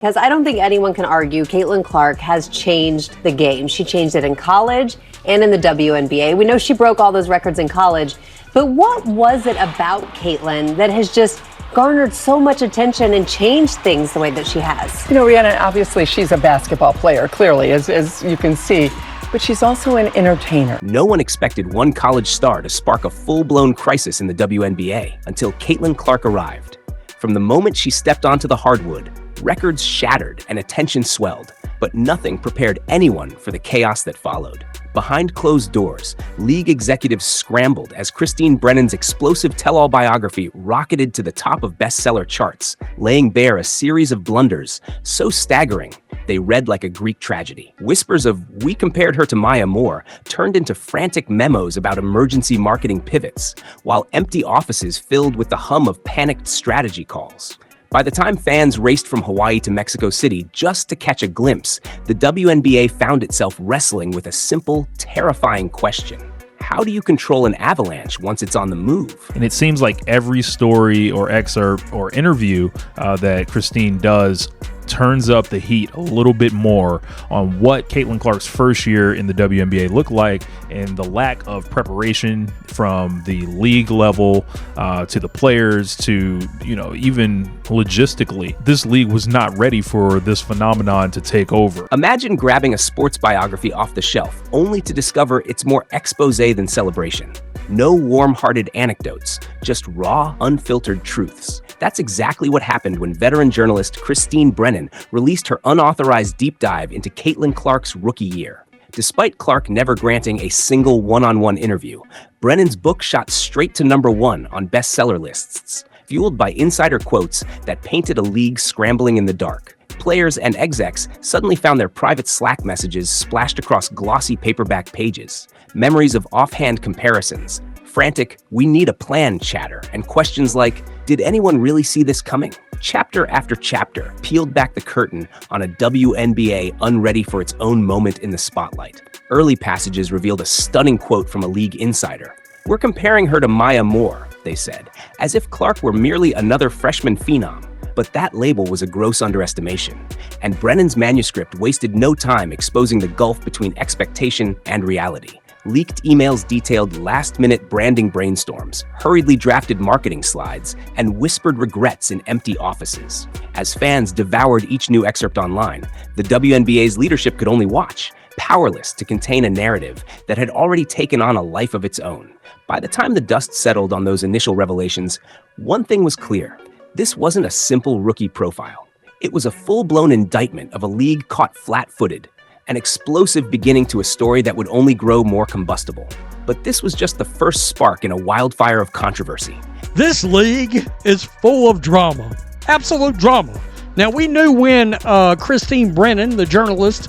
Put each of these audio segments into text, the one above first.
Because I don't think anyone can argue Caitlin Clark has changed the game. She changed it in college and in the WNBA. We know she broke all those records in college. But what was it about Caitlin that has just garnered so much attention and changed things the way that she has? You know, Rhiannon, obviously she's a basketball player, clearly, as you can see. But she's also an entertainer. No one expected one college star to spark a full-blown crisis in the WNBA until Caitlin Clark arrived. From the moment she stepped onto the hardwood, records shattered and attention swelled, but nothing prepared anyone for the chaos that followed. Behind closed doors, league executives scrambled as Christine Brennan's explosive tell-all biography rocketed to the top of bestseller charts, laying bare a series of blunders so staggering they read like a Greek tragedy. Whispers of "we compared her to Maya Moore" turned into frantic memos about emergency marketing pivots, while empty offices filled with the hum of panicked strategy calls. By the time fans raced from Hawaii to Mexico City just to catch a glimpse, the WNBA found itself wrestling with a simple, terrifying question. How do you control an avalanche once it's on the move? And it seems like every story or excerpt or interview that Christine does turns up the heat a little bit more on what Caitlin Clark's first year in the WNBA looked like and the lack of preparation from the league level to the players to, even logistically. This league was not ready for this phenomenon to take over. Imagine grabbing a sports biography off the shelf only to discover it's more expose than celebration. No warm-hearted anecdotes, just raw, unfiltered truths. That's exactly what happened when veteran journalist Christine Brennan released her unauthorized deep dive into Caitlin Clark's rookie year. Despite Clark never granting a single one-on-one interview, Brennan's book shot straight to #1 on bestseller lists, fueled by insider quotes that painted a league scrambling in the dark. Players and execs suddenly found their private Slack messages splashed across glossy paperback pages, memories of offhand comparisons, frantic "we need a plan" chatter, and questions like, did anyone really see this coming? Chapter after chapter peeled back the curtain on a WNBA unready for its own moment in the spotlight. Early passages revealed a stunning quote from a league insider. "We're comparing her to Maya Moore," they said, as if Clark were merely another freshman phenom. But that label was a gross underestimation, and Brennan's manuscript wasted no time exposing the gulf between expectation and reality. Leaked emails detailed last-minute branding brainstorms, hurriedly drafted marketing slides, and whispered regrets in empty offices. As fans devoured each new excerpt online, the WNBA's leadership could only watch, powerless to contain a narrative that had already taken on a life of its own. By the time the dust settled on those initial revelations, one thing was clear. This wasn't a simple rookie profile. It was a full-blown indictment of a league caught flat-footed, an explosive beginning to a story that would only grow more combustible. But this was just the first spark in a wildfire of controversy. This league is full of drama, absolute drama. Now, we knew when Christine Brennan, the journalist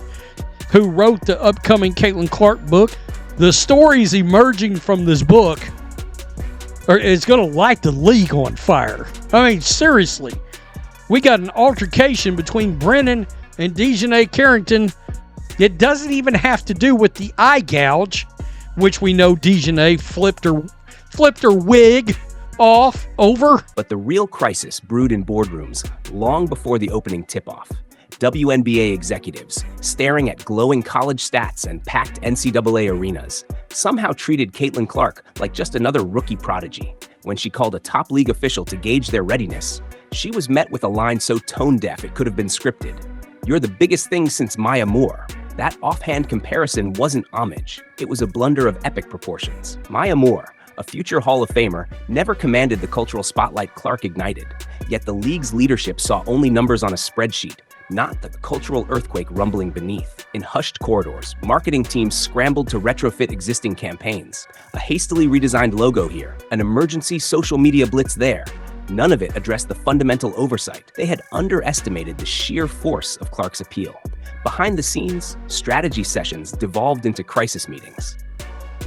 who wrote the upcoming Caitlin Clark book, the stories emerging from this book is going to light the league on fire. I mean, seriously. We got an altercation between Brennan and Dejanay Carrington. It doesn't even have to do with the eye gouge, which we know Dejanay flipped her wig off over. But the real crisis brewed in boardrooms long before the opening tip-off. WNBA executives, staring at glowing college stats and packed NCAA arenas, somehow treated Caitlin Clark like just another rookie prodigy. When she called a top league official to gauge their readiness, she was met with a line so tone-deaf it could have been scripted. "You're the biggest thing since Maya Moore." That offhand comparison wasn't homage. It was a blunder of epic proportions. Maya Moore, a future Hall of Famer, never commanded the cultural spotlight Clark ignited. Yet the league's leadership saw only numbers on a spreadsheet, not the cultural earthquake rumbling beneath. In hushed corridors, marketing teams scrambled to retrofit existing campaigns. A hastily redesigned logo here, an emergency social media blitz there. None of it addressed the fundamental oversight. They had underestimated the sheer force of Clark's appeal. Behind the scenes, strategy sessions devolved into crisis meetings.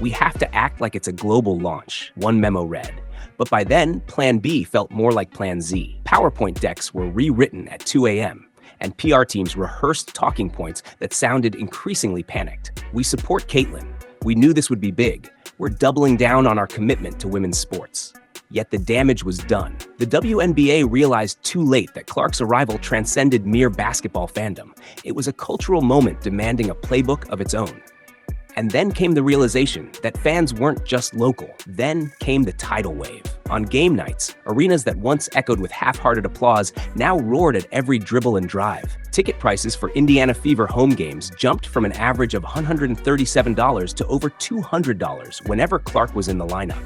"We have to act like it's a global launch," one memo read. But by then, Plan B felt more like Plan Z. PowerPoint decks were rewritten at 2 a.m., and PR teams rehearsed talking points that sounded increasingly panicked. "We support Caitlin. We knew this would be big. We're doubling down on our commitment to women's sports." Yet the damage was done. The WNBA realized too late that Clark's arrival transcended mere basketball fandom. It was a cultural moment demanding a playbook of its own. And then came the realization that fans weren't just local. Then came the tidal wave. On game nights, arenas that once echoed with half-hearted applause now roared at every dribble and drive. Ticket prices for Indiana Fever home games jumped from an average of $137 to over $200 whenever Clark was in the lineup,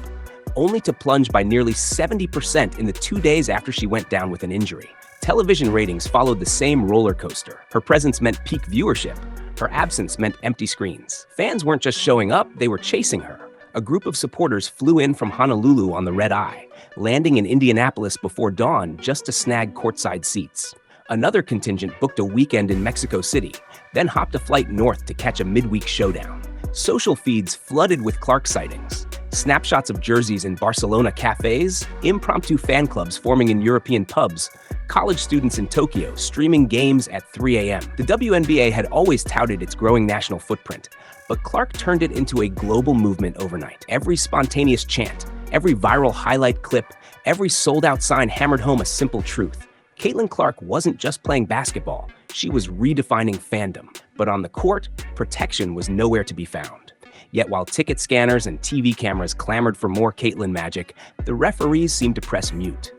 only to plunge by nearly 70% in the 2 days after she went down with an injury. Television ratings followed the same roller coaster. Her presence meant peak viewership. Her absence meant empty screens. Fans weren't just showing up, they were chasing her. A group of supporters flew in from Honolulu on the red eye, landing in Indianapolis before dawn just to snag courtside seats. Another contingent booked a weekend in Mexico City, then hopped a flight north to catch a midweek showdown. Social feeds flooded with Clark sightings. Snapshots of jerseys in Barcelona cafes, impromptu fan clubs forming in European pubs, college students in Tokyo streaming games at 3 a.m. The WNBA had always touted its growing national footprint, but Clark turned it into a global movement overnight. Every spontaneous chant, every viral highlight clip, every sold-out sign hammered home a simple truth. Caitlin Clark wasn't just playing basketball, she was redefining fandom. But on the court, protection was nowhere to be found. Yet while ticket scanners and TV cameras clamored for more Caitlin magic, the referees seemed to press mute.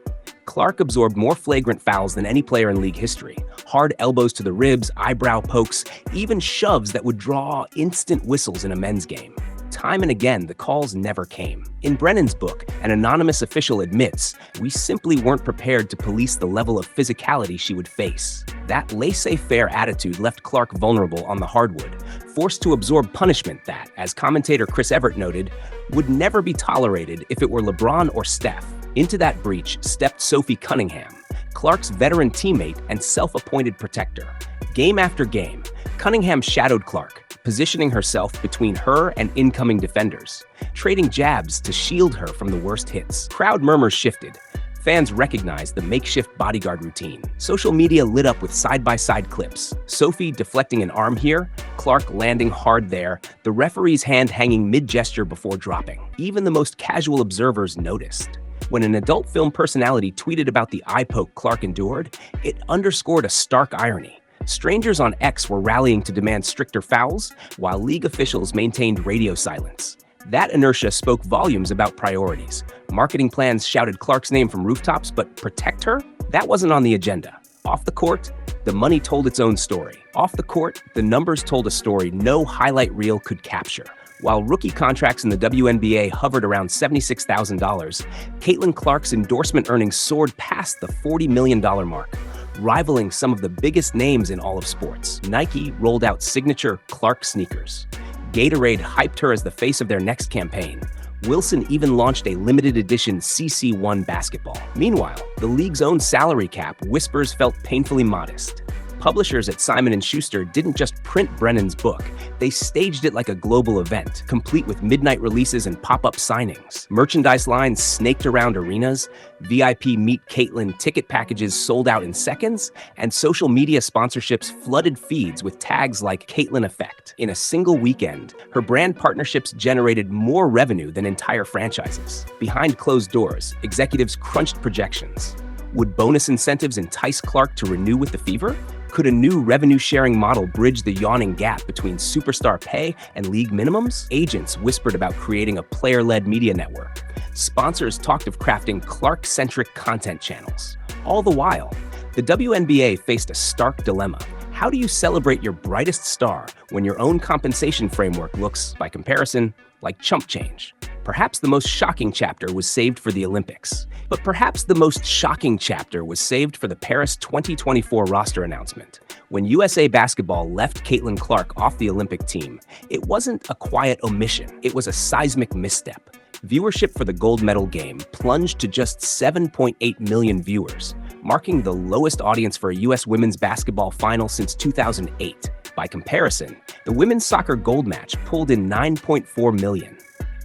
Clark absorbed more flagrant fouls than any player in league history. Hard elbows to the ribs, eyebrow pokes, even shoves that would draw instant whistles in a men's game. Time and again, the calls never came. In Brennan's book, an anonymous official admits, "We simply weren't prepared to police the level of physicality she would face." That laissez-faire attitude left Clark vulnerable on the hardwood, forced to absorb punishment that, as commentator Chris Everett noted, would never be tolerated if it were LeBron or Steph. Into that breach stepped Sophie Cunningham, Clark's veteran teammate and self-appointed protector. Game after game, Cunningham shadowed Clark, positioning herself between her and incoming defenders, trading jabs to shield her from the worst hits. Crowd murmurs shifted. Fans recognized the makeshift bodyguard routine. Social media lit up with side-by-side clips. Sophie deflecting an arm here, Clark landing hard there, the referee's hand hanging mid-gesture before dropping. Even the most casual observers noticed. When an adult film personality tweeted about the eye poke Clark endured, it underscored a stark irony. Strangers on X were rallying to demand stricter fouls, while league officials maintained radio silence. That inertia spoke volumes about priorities. Marketing plans shouted Clark's name from rooftops, but protect her? That wasn't on the agenda. Off the court, the money told its own story. Off the court, the numbers told a story no highlight reel could capture. While rookie contracts in the WNBA hovered around $76,000, Caitlin Clark's endorsement earnings soared past the $40 million mark, rivaling some of the biggest names in all of sports. Nike rolled out signature Clark sneakers. Gatorade hyped her as the face of their next campaign. Wilson even launched a limited edition CC1 basketball. Meanwhile, the league's own salary cap whispers felt painfully modest. Publishers at Simon & Schuster didn't just print Brennan's book, they staged it like a global event, complete with midnight releases and pop-up signings. Merchandise lines snaked around arenas, VIP Meet Caitlin ticket packages sold out in seconds, and social media sponsorships flooded feeds with tags like Caitlin Effect. In a single weekend, her brand partnerships generated more revenue than entire franchises. Behind closed doors, executives crunched projections. Would bonus incentives entice Clark to renew with the Fever? Could a new revenue-sharing model bridge the yawning gap between superstar pay and league minimums? Agents whispered about creating a player-led media network. Sponsors talked of crafting Clark-centric content channels. All the while, the WNBA faced a stark dilemma. How do you celebrate your brightest star when your own compensation framework looks, by comparison, like chump change? Perhaps the most shocking chapter was saved for the Olympics. But perhaps the most shocking chapter was saved for the Paris 2024 roster announcement. When USA Basketball left Caitlin Clark off the Olympic team, it wasn't a quiet omission, it was a seismic misstep. Viewership for the gold medal game plunged to just 7.8 million viewers, marking the lowest audience for a U.S. women's basketball final since 2008. By comparison, the women's soccer gold match pulled in 9.4 million.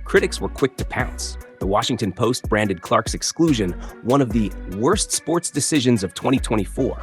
Critics were quick to pounce. The Washington Post branded Clark's exclusion one of the worst sports decisions of 2024.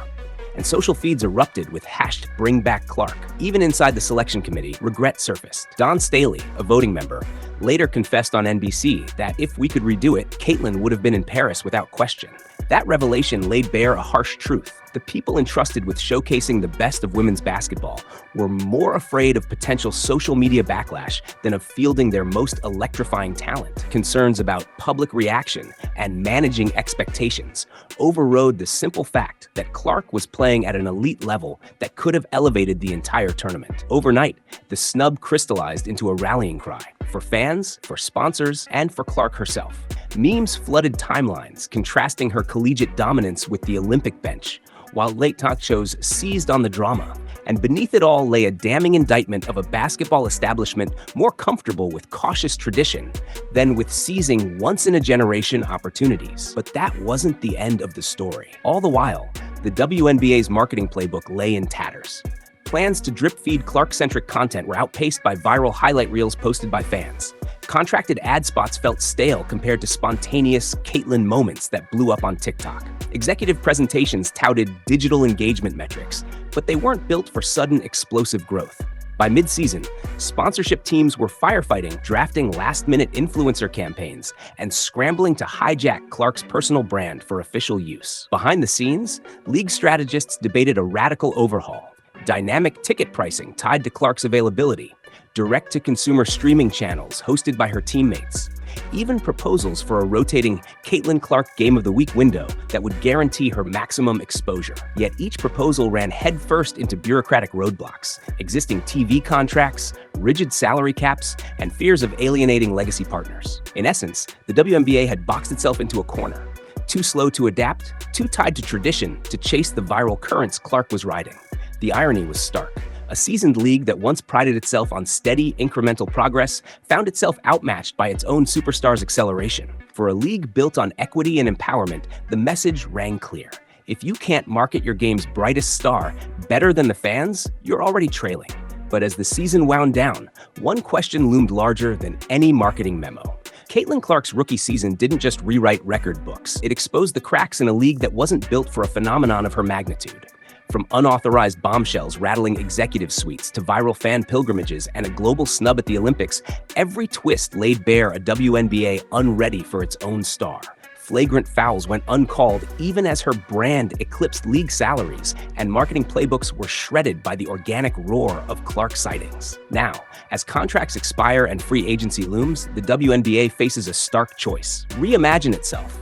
And social feeds erupted with #BringBackClark. Even inside the selection committee, regret surfaced. Don Staley, a voting member, later confessed on NBC that if we could redo it, Caitlin would have been in Paris without question. That revelation laid bare a harsh truth. The people entrusted with showcasing the best of women's basketball were more afraid of potential social media backlash than of fielding their most electrifying talent. Concerns about public reaction and managing expectations overrode the simple fact that Clark was playing at an elite level that could have elevated the entire tournament. Overnight, the snub crystallized into a rallying cry for fans, for sponsors, and for Clark herself. Memes flooded timelines, contrasting her collegiate dominance with the Olympic bench, while late talk shows seized on the drama. And beneath it all lay a damning indictment of a basketball establishment more comfortable with cautious tradition than with seizing once-in-a-generation opportunities. But that wasn't the end of the story. All the while, the WNBA's marketing playbook lay in tatters. Plans to drip-feed Clark-centric content were outpaced by viral highlight reels posted by fans. Contracted ad spots felt stale compared to spontaneous Caitlin moments that blew up on TikTok. Executive presentations touted digital engagement metrics, but they weren't built for sudden explosive growth. By mid-season, sponsorship teams were firefighting, drafting last-minute influencer campaigns, and scrambling to hijack Clark's personal brand for official use. Behind the scenes, league strategists debated a radical overhaul. Dynamic ticket pricing tied to Clark's availability, direct-to-consumer streaming channels hosted by her teammates, even proposals for a rotating Caitlin Clark Game of the Week window that would guarantee her maximum exposure. Yet each proposal ran headfirst into bureaucratic roadblocks, existing TV contracts, rigid salary caps, and fears of alienating legacy partners. In essence, the WNBA had boxed itself into a corner, too slow to adapt, too tied to tradition to chase the viral currents Clark was riding. The irony was stark. A seasoned league that once prided itself on steady, incremental progress found itself outmatched by its own superstars' acceleration. For a league built on equity and empowerment, the message rang clear. If you can't market your game's brightest star better than the fans, you're already trailing. But as the season wound down, one question loomed larger than any marketing memo. Caitlin Clark's rookie season didn't just rewrite record books. It exposed the cracks in a league that wasn't built for a phenomenon of her magnitude. From unauthorized bombshells rattling executive suites to viral fan pilgrimages and a global snub at the Olympics, every twist laid bare a WNBA unready for its own star. Flagrant fouls went uncalled even as her brand eclipsed league salaries, and marketing playbooks were shredded by the organic roar of Clark sightings. Now, as contracts expire and free agency looms, the WNBA faces a stark choice: reimagine itself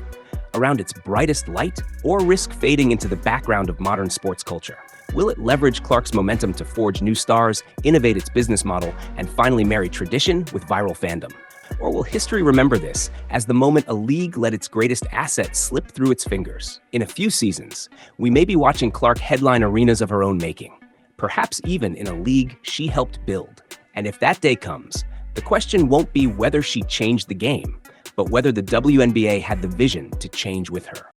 around its brightest light, or risk fading into the background of modern sports culture? Will it leverage Clark's momentum to forge new stars, innovate its business model, and finally marry tradition with viral fandom? Or will history remember this as the moment a league let its greatest asset slip through its fingers? In a few seasons, we may be watching Clark headline arenas of her own making, perhaps even in a league she helped build. And if that day comes, the question won't be whether she changed the game, but whether the WNBA had the vision to change with her.